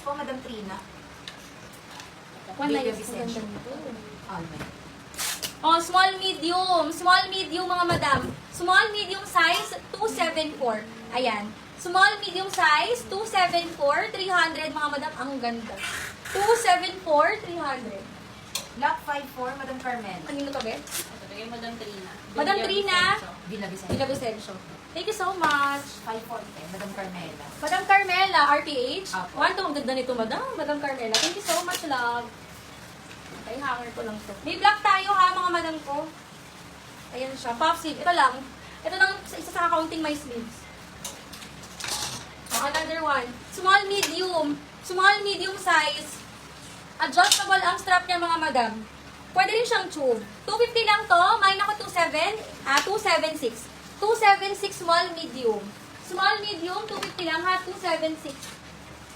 po, Madam Trina. 196 Almond. Oh, small medium. Small medium mga madam. Small medium size 274. Ayan. Small medium size 274, 300 mga madam. Ang ganda. 274, 300. Block 54, Madam Carmen. Kanino to, be? Ito kay Madam Trina. Madam Trina. Villa Vicente. Villa Vicencio. Thank you so much. 540, Madam Carmela. Madam Carmela, RPH. Apo. One to, ang ganda nito, madam. Madam Carmela. Thank you so much, love. Okay, hanger ko lang to. May black tayo ha, mga madam ko. Ayan siya. Puff sleeve. Ito lang. Ito lang isa sa accounting my sleeves. Oh, another one. Small, medium. Small, medium size. Adjustable ang strap niya, mga madam. Pwede rin siyang tube. 250 lang to. Mine ako 276. 276 small, medium. Small, medium, 250 lang ha. 276.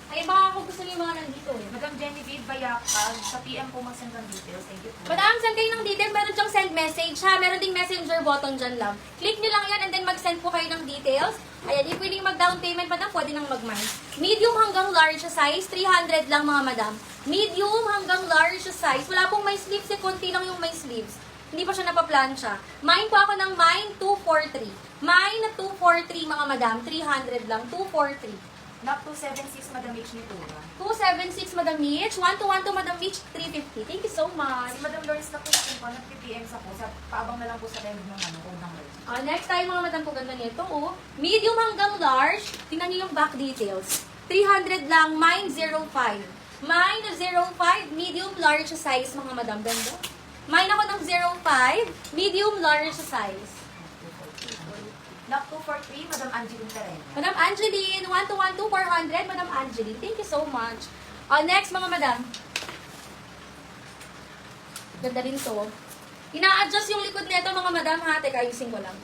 Ay, baka ako gusto niyo yung mga nandito eh. Madam Genevieve Bayakag, sa PM po mag-send ng details. Thank you po. Madam, send kayo ng details. Meron diyang send message ha. Meron ding messenger button dyan lang. Click nyo lang yan and then mag-send po kayo ng details. Ayan, if pwedeng mag-down payment, madam, pwede nang mag-mine. Medium hanggang large size, 300 lang mga madam. Medium hanggang large size. Wala pong may sleeves eh, konti lang yung may sleeves. Hindi pa siya napaplansya. Mine po ako ng mine, 243. Mine na 243 mga madam, 300 lang, 243. Block 276, Madam Mitch Nitura. 276 Madam Mitch, 1212 Madam Mitch, 350. Thank you so much. Si Madam Loris na po po, nag-PPM sa po. Paabang na lang po sa live ng code ng live. Next tayo mga madam po ganda nito. Oh. Medium hanggang large. Tingnan niyo yung back details. 300 lang, mine 05. Mine 05, medium large size mga madam. Ganda. Mine ako ng 05, medium large size. Block 243, Madam Angeline Terena. Madam Angeline, 1212 400. Madam Angeline, thank you so much. Next mga madam. Ganda rin to. Ina-adjust yung likod nito mga madam ha. Teka, ayusin ko lang.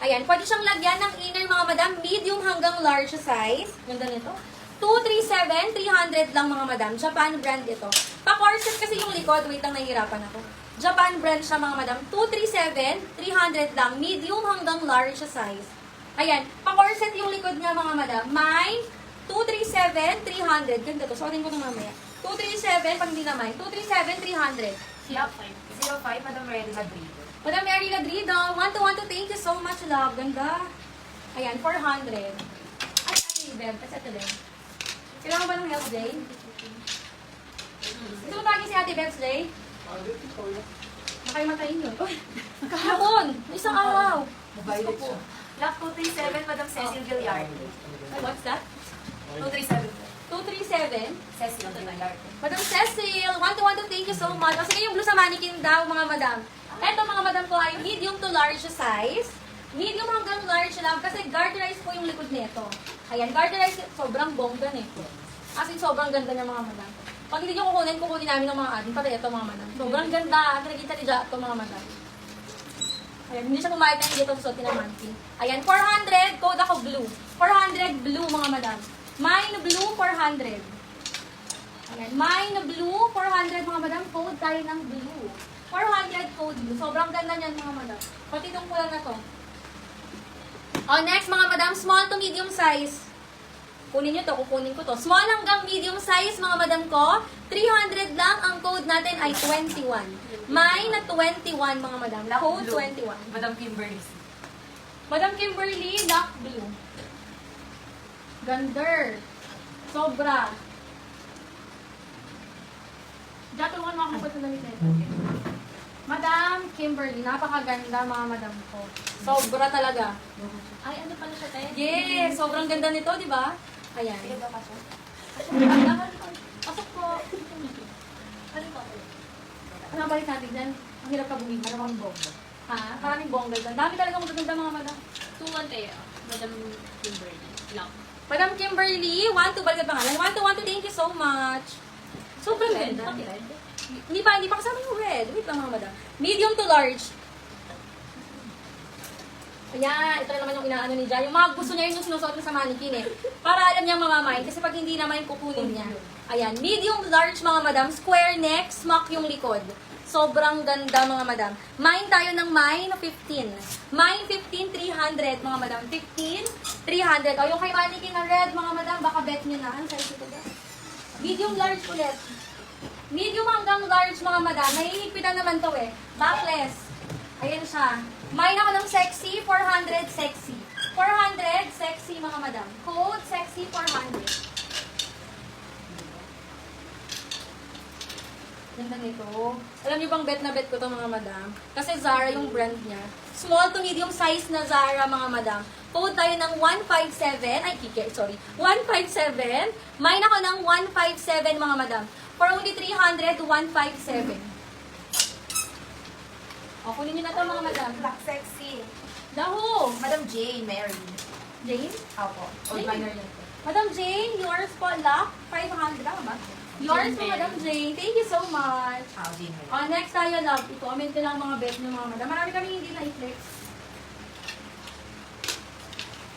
Ayan, pwede siyang lagyan ng inner mga madam, medium hanggang large size. Ganda nito. 237, 300 lang mga madam. Japan brand ito. Pa-corset kasi yung likod. Wait lang, nahihirapan ako. Japan brand siya mga madam. 237, 300 lang. Medium hanggang large size. Ayan, pa-corset yung likod niya mga madam. Mine, 237, 300. Ganda to. Suotin ko na mamaya. 237, pag hindi na mine. 237, 300. Block 05, Madam Mary Ladrido. Madam Mary Ladrido, 1212, thank you so much, love. Ganda. Ayan, 400. Ay, ate Beb, kasi ate Beb. Kailangan ba ng help, Jay? Ito ba bagay si ate Beb's, Jay? Nakayamatayin yun. Uy, kahapon! Isang araw. Mobile siya. Block 237, Madam Cecil Villarde. What's that? 237. 237. Cecil Villarde. Madam Cecil, 1212, thank you so much. O sige, yung blue sa mannequin daw, mga madam. Eto mga madam ko ay medium to large size. Medium hanggang large lang kasi garterized po yung likod nito. Ayan, garterized, sobrang bongga nito. As in, sobrang ganda niya mga madam. Pag hindi nyo kukunin namin ng mga adin, pati ito mga madam. Sobrang ganda. Nakikita ni Ja ito mga madam. Ayan, hindi siya pumayag na hindi ito susuotin ng mannequin. Ayan, 400, code ako blue. 400 blue mga madam. Mine blue, 400. Ayan, mine blue, 400 mga madam. Code tayo ng blue. 400 code blue. Sobrang ganda niyan mga madam. Pati itong kulang na to. Next mga madam, small to medium size. Kunin nyo to, kukunin ko to. Small hanggang medium size mga madam ko. 300 lang. Ang code natin ay 21. Mine na 21 mga madam. Code 21. Madam Kimberly. Madam Kimberly, dark blue. Gander. Sobra. Jatulungan mo ako po ito na nito. Madam Kimberly, napakaganda mga madam ko. Sobra talaga. Ay, ano pala siya tayo? Yes, sobrang ganda nito, di ba? Ayan. Sige ba ka siya? Pasok po. Ano ang balik natin dyan? Ang hirap ka bumili. Ano bang bomba? Ha? Maraming bongga dyan. Dami talaga magaganda mga madam. 2-1 tayo. Madam Kimberly. Lang. Madam Kimberly, 1-2, balik ang pangalan. 1-2, thank you so much. Sobrang ganda. Pati red. Hindi pa kasama yung red. Wait lang mga madam. Medium to large. Ayan, ito na naman yung inaano ni Jai. Yung mga gusto niya yung sinusuot niya sa mannequin eh. Para alam niyang mamamain. Kasi pag hindi naman kukunin niya. Ayan, medium large mga madam. Square neck, smock yung likod. Sobrang ganda mga madam. Mine tayo ng mine 15. Mine 15, 300 mga madam. 15, 300. O yung kay mannequin na red mga madam, baka bet niyo na. Ang size ito ba? Medium large ulit. Medium hanggang large mga madam. Nahihigpitan naman to eh. Backless. Ayan siya. Mine ako ng sexy, 400 sexy. 400 sexy mga madam. Code sexy 400. Ganda nito. Alam niyo bang bet na bet ko to mga madam? Kasi Zara yung brand niya. Small to medium size na Zara mga madam. Code tayo ng 157. Ay, kike, sorry. 157. Mine ako ng 157 mga madam. For only 300, 157. O, kunin niyo na to mga madam. Black sexy. Daho! Madam Jane, Mary. Jane? Opo. Old minor yan po. Madam Jane, yours po, lock, 500. Tama ba? Yours po, Jane Madam Jane. Thank you so much. Jane Mary. Oh, next tayo, love. I-comment ko lang mga bet niyo, mga madam. Marami kami hindi na-flex.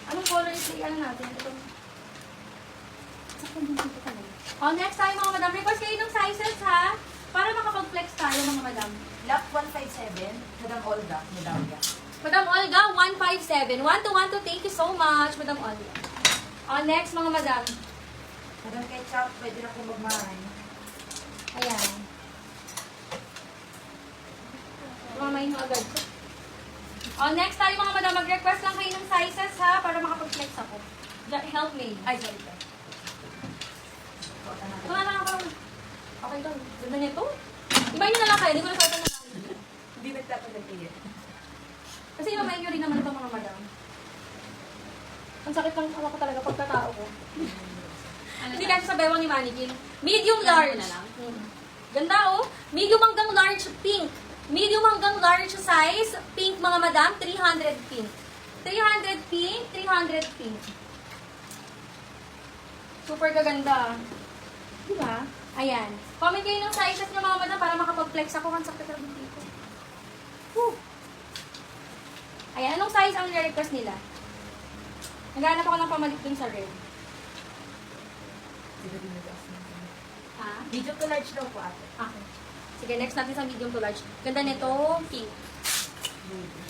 Anong color i-play? Ano natin? Ito. Oh, next tayo, mga madam. Request kayo ng sizes, ha? Para makapag-flex tayo, mga madam. Lock 157. Madam Olga. Medalya. Madam Olga, 157. 1212, thank you so much, Madam Olga. Oh, next, mga madam. Madam Ketchup, pwede na po magmahay. Ayan. Mamay mo agad. Oh, next tayo mga madam, mag-request lang kayo ng sizes ha, para makapag-flex ako. Help me. Ay, sorry po. Wala na ako. Okay lang. Ganda nito. Ibahin nyo na lang kayo, hindi ko na na Hindi nagtatagal kayo. Kasi mamay nyo rin naman ito mga madam. Ang sakit ng ako talaga pagkatao ko. Hindi kasi sa bewang ni mannequin. Medium large. na lang. Ganda oh. Medium hanggang large pink. Medium hanggang large size pink mga madam. 300 pink. 300 pink. 300 pink. Super kaganda. Diba? Ayan. Comment kayo ng sizes nyo mga madam para makapag-flex ako. Ang sakit talaga dito. Whew. Ayan. Anong size ang request nila? Naghanap ako ng pamalit dun sa red. Ha? Video to large daw po ate. Okay. Sige, next natin sa medium to large. Ganda nito, pink.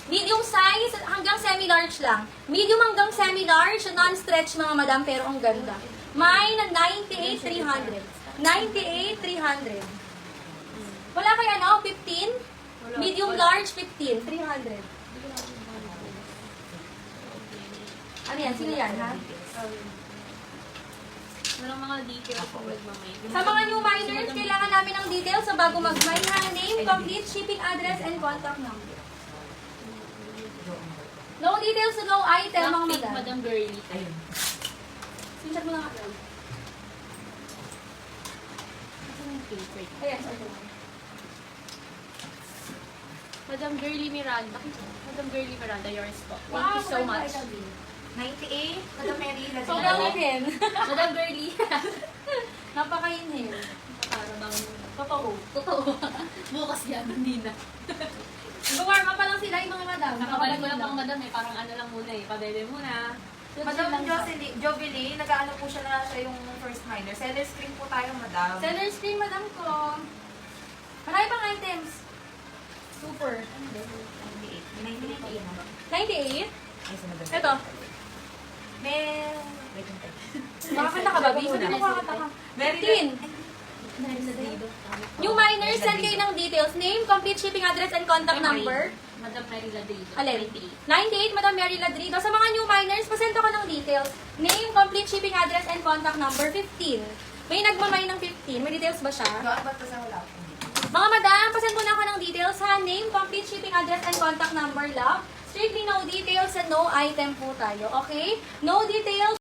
Medium size hanggang semi-large lang. Medium hanggang semi-large, non-stretch mga madam, pero ang ganda. Mine na 98,300. 98,300. Wala kaya ano, 15? Medium large, 15. 300. Ano yan? Sino yan, ha? Walang mga details kung nagmamay. Sa mga new miners, kailangan namin ng details sa bago mag-mine ha. Name, complete, shipping address, and contact number. No details, no item, mga Black pink, madam. Madam Girly. Ayun. Screenshot mo lang ako. Pink, wait. Ayan, sorry. Madam Girly Miranda. Madam Girly Miranda, yours po. Thank Wow, you so much. 98, Madam Mary. Sobrang inhin. Madam Girly. Napaka-inhin. Para bang Totoo. totoo. Bukas yan, hindi na. Nag-warm up pa lang sila yung mga madam. Nakabalik ko lang pang madam eh. Parang ano lang muna eh. Pabebe muna. Madam Jovelyn, nag-ano po siya na siya yung first minor. Seller screen po tayo, madam. Seller screen, madam ko. Marami pang items. Super. 98. 98? 98. Ay, sa madam. Ito. May... Wait lang tayo. Makakanta ka ba? Bisa na makakanta ka. 15. New miners, send kayo ng details. Name, complete shipping address, and contact number. Madam Mary Ladrido. Alin? 98. 98, Madam Mary Ladrido. Sa mga new miners, pasend ako ng details. Name, complete shipping address, and contact number. 15. May nagmamay ng 15. May details ba siya? Doon ba't kasi wala po? Mga madam, pasend mo na ako ng details ha. Name, complete shipping address, and contact number, love. Strictly no details and no item po tayo, okay? No details.